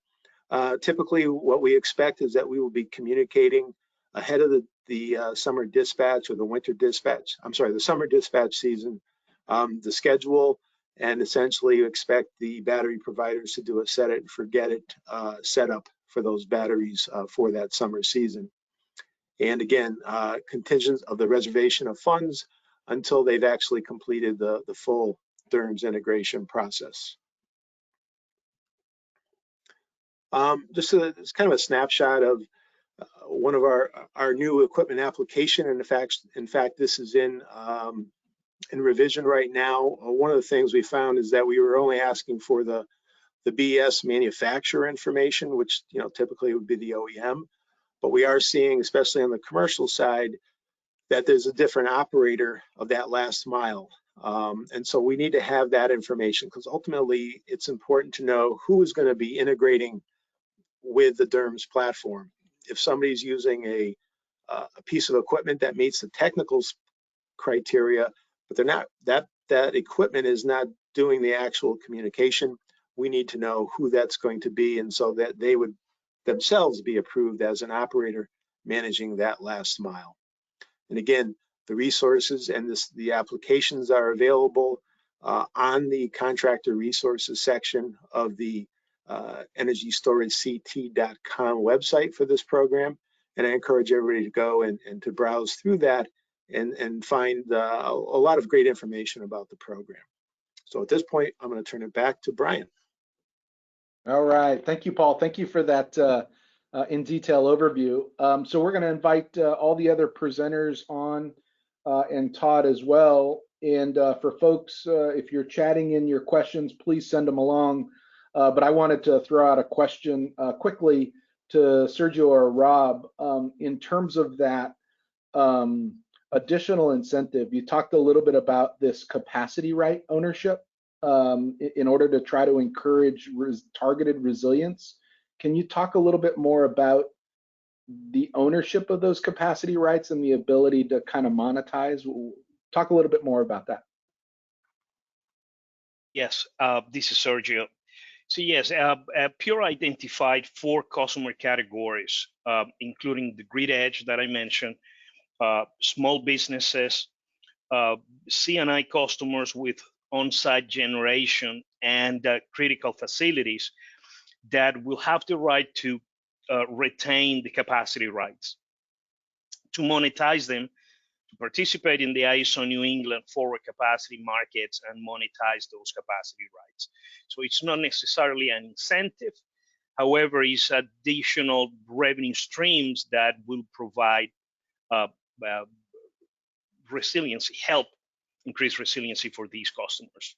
Typically, what we expect is that we will be communicating ahead of the summer dispatch or the winter dispatch. I'm sorry, the summer dispatch season, the schedule, and essentially you expect the battery providers to do a set it and forget it setup for those batteries for that summer season. And again, contingent of the reservation of funds until they've actually completed the full DERMS integration process. It's kind of a snapshot of one of our new equipment application. And in fact, this is in revision right now. One of the things we found is that we were only asking for the BS manufacturer information, which typically would be the OEM. But we are seeing, especially on the commercial side, that there's a different operator of that last mile. And so we need to have that information because ultimately it's important to know who is going to be integrating with the DERMS platform. If somebody's using a piece of equipment that meets the technical criteria, but they're not, that equipment is not doing the actual communication, we need to know who that's going to be, and so that they would themselves be approved as an operator managing that last mile. And again, the resources and the applications are available on the contractor resources section of the energystorageCT.com website for this program. And I encourage everybody to go and to browse through that and find a lot of great information about the program. So at this point, I'm going to turn it back to Bryan. All right, thank you, Paul. Thank you for that in detail overview. So we're going to invite all the other presenters on and Todd as well. And for folks, if you're chatting in your questions, please send them along. But I wanted to throw out a question quickly to Sergio or Rob. In terms of that additional incentive, you talked a little bit about this capacity right ownership in order to try to encourage targeted resilience. Can you talk a little bit more about the ownership of those capacity rights and the ability to kind of monetize? Talk a little bit more about that. Yes, this is Sergio. So yes, Pure identified 4 customer categories, including the grid edge that I mentioned, small businesses, C&I customers with on-site generation, and critical facilities that will have the right to retain the capacity rights. To monetize them, to participate in the ISO New England forward capacity markets and monetize those capacity rights. So it's not necessarily an incentive. However, it's additional revenue streams that will provide resiliency, help increase resiliency for these customers.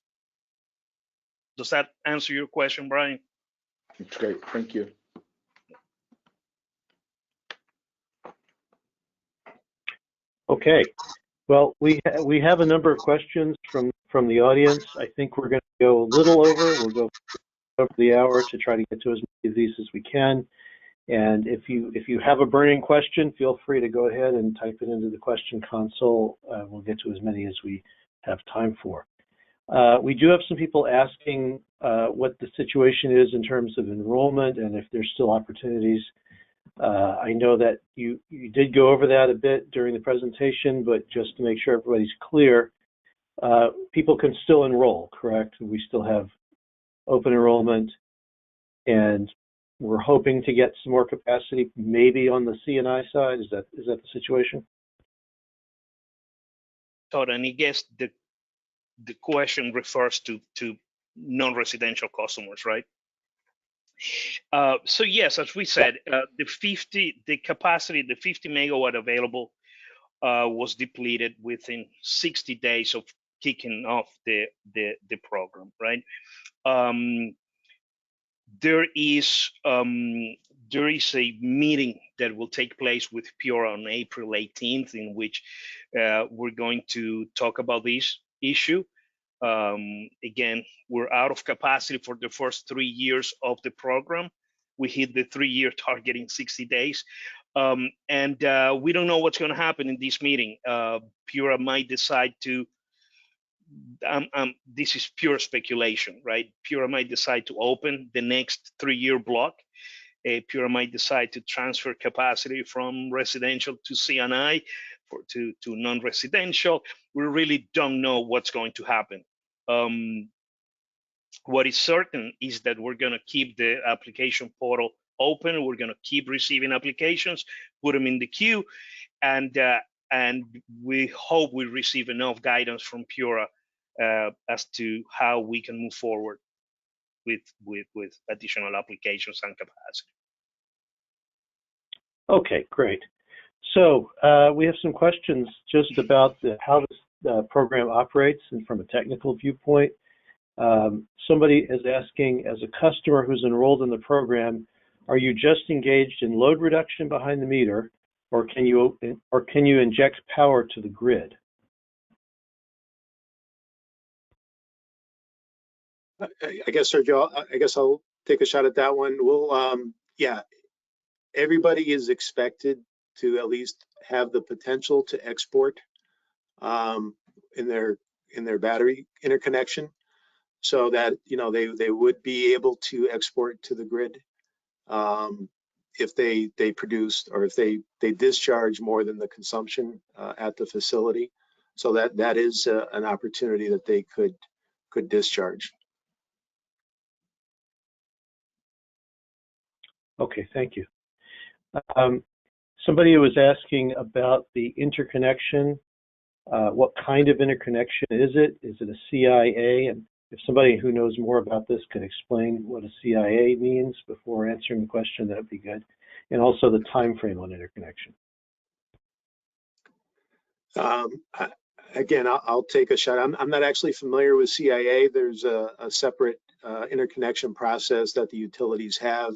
Does that answer your question, Brian? That's great, thank you. Okay, well, we have a number of questions from the audience. I think we're going to go a little over. We'll go over the hour to try to get to as many of these as we can. And if you have a burning question, feel free to go ahead and type it into the question console. We'll get to as many as we have time for. We do have some people asking what the situation is in terms of enrollment and if there's still opportunities. I know that you did go over that a bit during the presentation, but just to make sure everybody's clear, people can still enroll, correct? We still have open enrollment, and we're hoping to get some more capacity, maybe on the C&I side. Is that the situation? Todd, and I guess the question refers to non-residential customers, right? So yes, as we said, the capacity, the 50 megawatt available was depleted within 60 days of kicking off the program, right? There is a meeting that will take place with Pure on April 18th, in which we're going to talk about this issue. Again, we're out of capacity for the first 3 years of the program. We hit the 3-year target in 60 days. And we don't know what's going to happen in this meeting. Pure might decide to, this is pure speculation, right? Pure might decide to open the next 3-year block. Pure might decide to transfer capacity from residential to C&I to non-residential. We really don't know what's going to happen. What is certain is that we're going to keep the application portal open. We're going to keep receiving applications, put them in the queue, and we hope we receive enough guidance from Pure as to how we can move forward with additional applications and capacity. Okay, great. So we have some questions just about how this program operates and from a technical viewpoint. Somebody is asking, as a customer who's enrolled in the program, are you just engaged in load reduction behind the meter, or can you inject power to the grid? I guess, Sergio, I guess I'll take a shot at that one. We'll, yeah, everybody is expected to at least have the potential to export in their battery interconnection, so that they would be able to export to the grid if they produce, or if they discharge more than the consumption at the facility. So that is an opportunity that they could discharge. Okay, thank you. Somebody was asking about the interconnection. What kind of interconnection is it? Is it a CIA? And if somebody who knows more about this could explain what a CIA means before answering the question, that would be good. And also the time frame on interconnection. Again, I'll take a shot. I'm not actually familiar with CIA. There's a separate interconnection process that the utilities have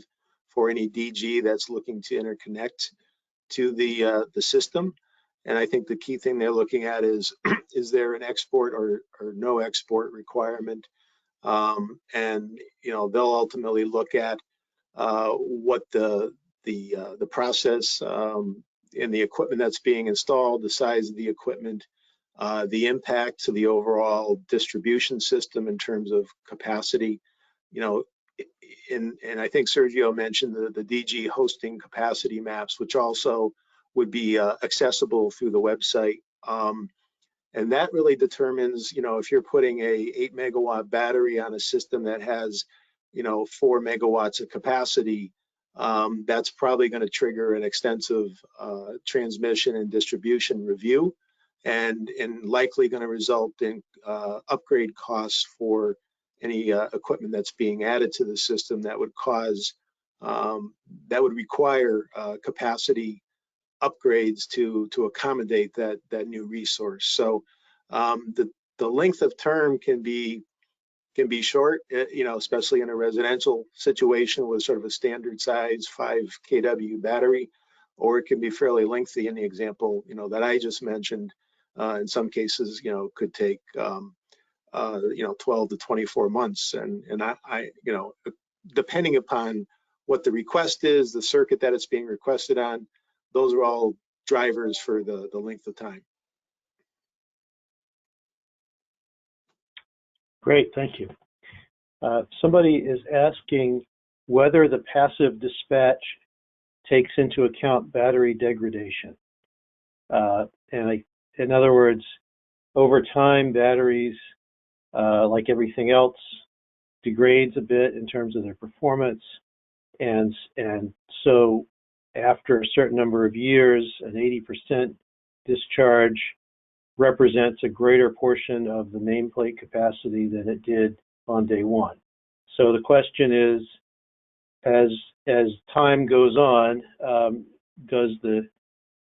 for any DG that's looking to interconnect to the system. And I think the key thing they're looking at is there an export or no export requirement? And they'll ultimately look at what the process and the equipment that's being installed, the size of the equipment, the impact to the overall distribution system in terms of capacity. and I think Sergio mentioned the DG hosting capacity maps, which also would be accessible through the website. And that really determines, if you're putting a 8 megawatt battery on a system that has, 4 megawatts of capacity, that's probably going to trigger an extensive transmission and distribution review, and likely going to result in upgrade costs for any equipment that's being added to the system that would require capacity upgrades to accommodate that new resource. So the length of term can be short, especially in a residential situation with sort of a standard size 5 kW battery, or it can be fairly lengthy in the example that I just mentioned. In some cases, could take 12 to 24 months, and I depending upon what the request is, the circuit that it's being requested on, those are all drivers for the length of time. Great, thank you. Somebody is asking whether the passive dispatch takes into account battery degradation. In other words, over time, batteries, like everything else, degrades a bit in terms of their performance, and so after a certain number of years, an 80% discharge represents a greater portion of the nameplate capacity than it did on day one. So the question is, as time goes on, does the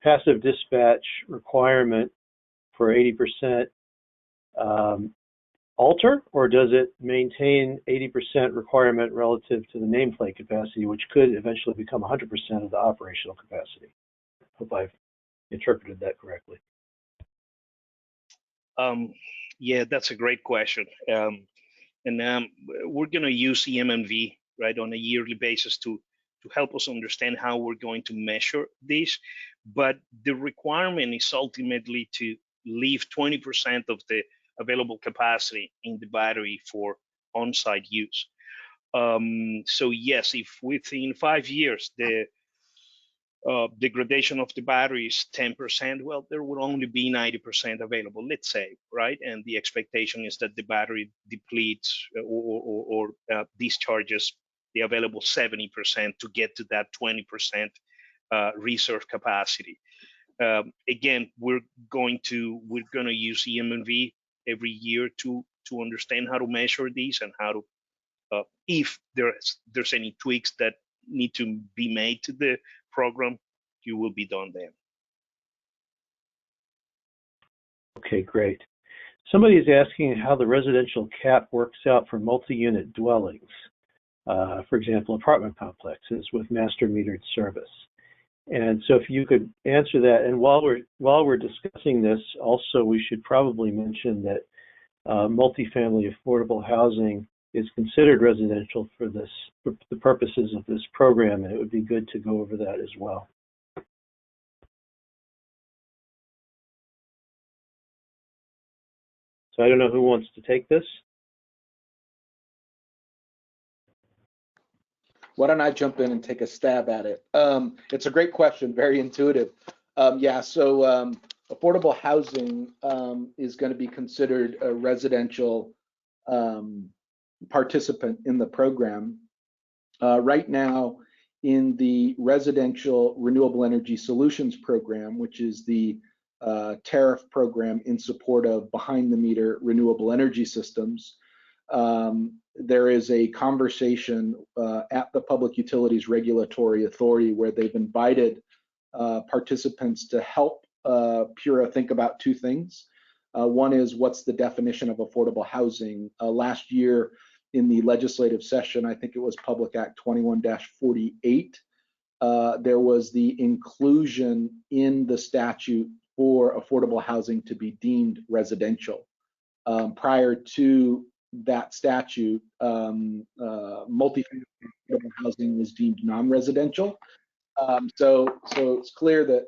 passive dispatch requirement for 80% alter, or does it maintain 80% requirement relative to the nameplate capacity, which could eventually become 100% of the operational capacity? Hope I've interpreted that correctly. Yeah, that's a great question. And we're going to use EMNV, right, on a yearly basis to help us understand how we're going to measure this. But the requirement is ultimately to leave 20% of the available capacity in the battery for on-site use. So yes, if within 5 years the degradation of the battery is 10%, well, there will only be 90% available, let's say, right? And the expectation is that the battery depletes or discharges the available 70% to get to that 20% reserve capacity. Again, we're going to use EMNV every year to understand how to measure these and how to, if there's any tweaks that need to be made to the program, you will be done then. Okay, great. Somebody is asking how the residential cap works out for multi-unit dwellings, for example, apartment complexes with master metered service. And so if you could answer that, and while we're discussing this, also we should probably mention that multifamily affordable housing is considered residential for the purposes of this program, and it would be good to go over that as well. So I don't know who wants to take this. Why don't I jump in and take a stab at it? It's a great question, very intuitive. So affordable housing is going to be considered a residential participant in the program. Right now, in the Residential Renewable Energy Solutions Program, which is the tariff program in support of behind-the-meter renewable energy systems, there is a conversation at the Public Utilities Regulatory Authority where they've invited participants to help PURA think about two things. One is, what's the definition of affordable housing? Last year in the legislative session, I think it was Public Act 21-48, there was the inclusion in the statute for affordable housing to be deemed residential. Prior to that statute, multifamily housing was deemed non-residential. So it's clear that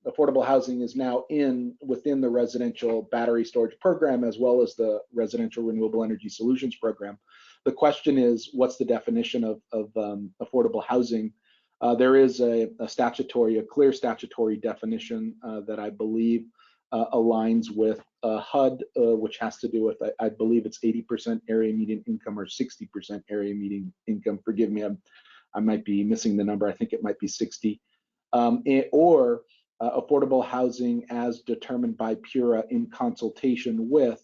affordable housing is now within the residential battery storage program as well as the residential renewable energy solutions program. the question is, what's the definition of affordable housing? There is a clear statutory definition that I believe aligns with HUD, which has to do with, I believe it's 80% area median income or 60% area median income. Forgive me, I might be missing the number. I think it might be 60. Or affordable housing as determined by PURA in consultation with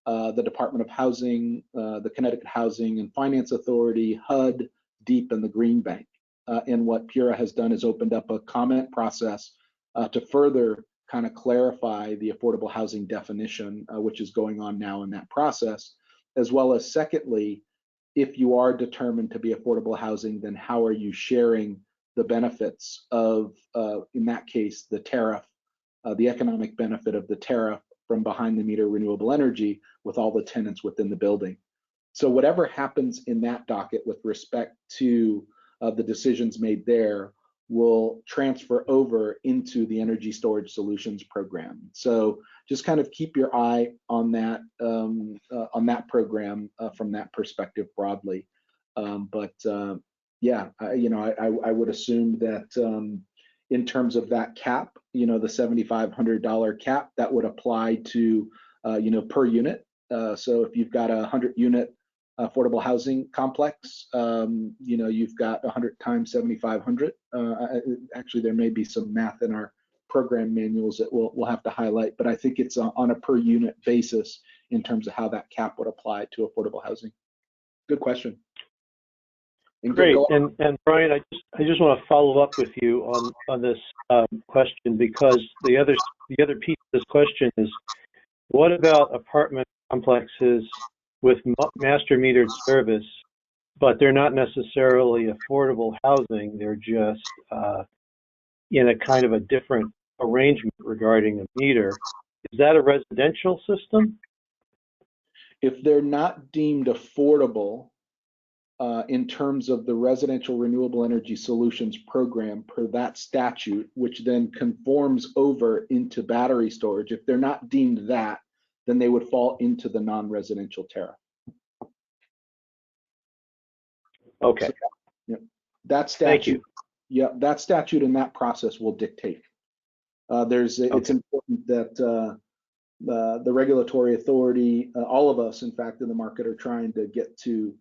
the Department of Housing, the Connecticut Housing and Finance Authority, HUD, DEEP, and the Green Bank. And what PURA has done is opened up a comment process to further kind of clarify the affordable housing definition, which is going on now in that process, as well as secondly, if you are determined to be affordable housing, then how are you sharing the benefits of, in that case, the tariff, the economic benefit of the tariff from behind the meter renewable energy with all the tenants within the building. So whatever happens in that docket with respect to the decisions made there will transfer over into the Energy Storage Solutions program. So just kind of keep your eye on that program from that perspective broadly. Yeah, I would assume that in terms of that cap, the $7,500 cap, that would apply to, per unit. So if you've got a 100-unit affordable housing complex, you've got 100 times 7,500. Actually, there may be some math in our program manuals that we'll have to highlight, but I think it's on a per unit basis in terms of how that cap would apply to affordable housing. Good question. Great, and Bryan, I just want to follow up with you on this question, because the other piece of this question is, what about apartment complexes with master metered service, but they're not necessarily affordable housing? They're just in a kind of a different arrangement regarding a meter. Is that a residential system? If they're not deemed affordable in terms of the Residential Renewable Energy Solutions program per that statute, which then conforms over into battery storage, if they're not deemed that, then they would fall into the non-residential tariff. Okay. So, yeah, that statute. Thank you. Yeah, that statute and that process will dictate. It's important that the regulatory authority, all of us, in fact, in the market, are trying to get to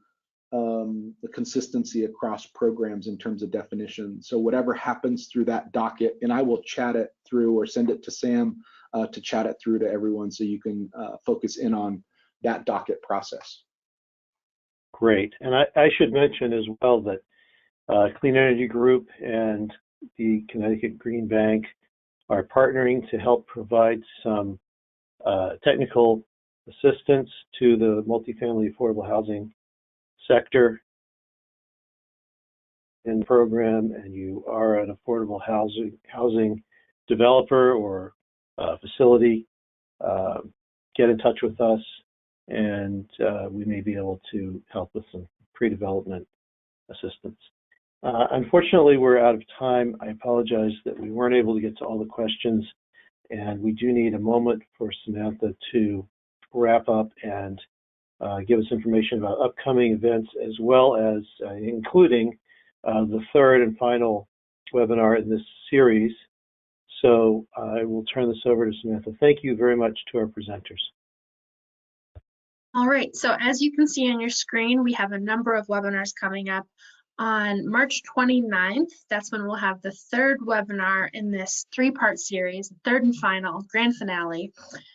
the consistency across programs in terms of definition. So whatever happens through that docket, and I will chat it through or send it to Sam to chat it through to everyone so you can focus in on that docket process. Great. And I should mention as well that Clean Energy Group and the Connecticut Green Bank are partnering to help provide some technical assistance to the multifamily affordable housing sector in the program, and you are an affordable housing developer or facility, get in touch with us, and we may be able to help with some pre-development assistance. Unfortunately, we're out of time. I apologize that we weren't able to get to all the questions, and we do need a moment for Samantha to wrap up and give us information about upcoming events, as well as including the third and final webinar in this series. So I will turn this over to Samantha. Thank you very much to our presenters. All right, so as you can see on your screen, we have a number of webinars coming up. On March 29th, that's when we'll have the third webinar in this three-part series, third and final, grand finale,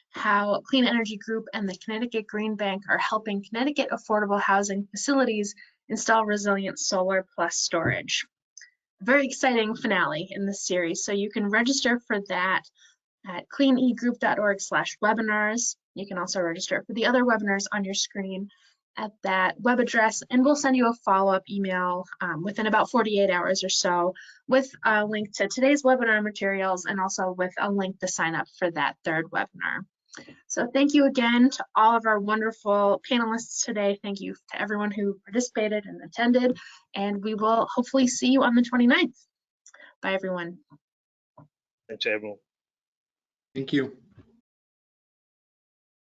how Clean Energy Group and the Connecticut Green Bank are helping Connecticut affordable housing facilities install resilient solar plus storage. A very exciting finale in this series, so you can register for that at cleanegroup.org/webinars. You can also register for the other webinars on your screen at that web address, and we'll send you a follow-up email within about 48 hours or so with a link to today's webinar materials and also with a link to sign up for that third webinar. So thank you again to all of our wonderful panelists today. Thank you to everyone who participated and attended, and we will hopefully see you on the 29th. Bye, everyone. Thanks, everyone. Thank you.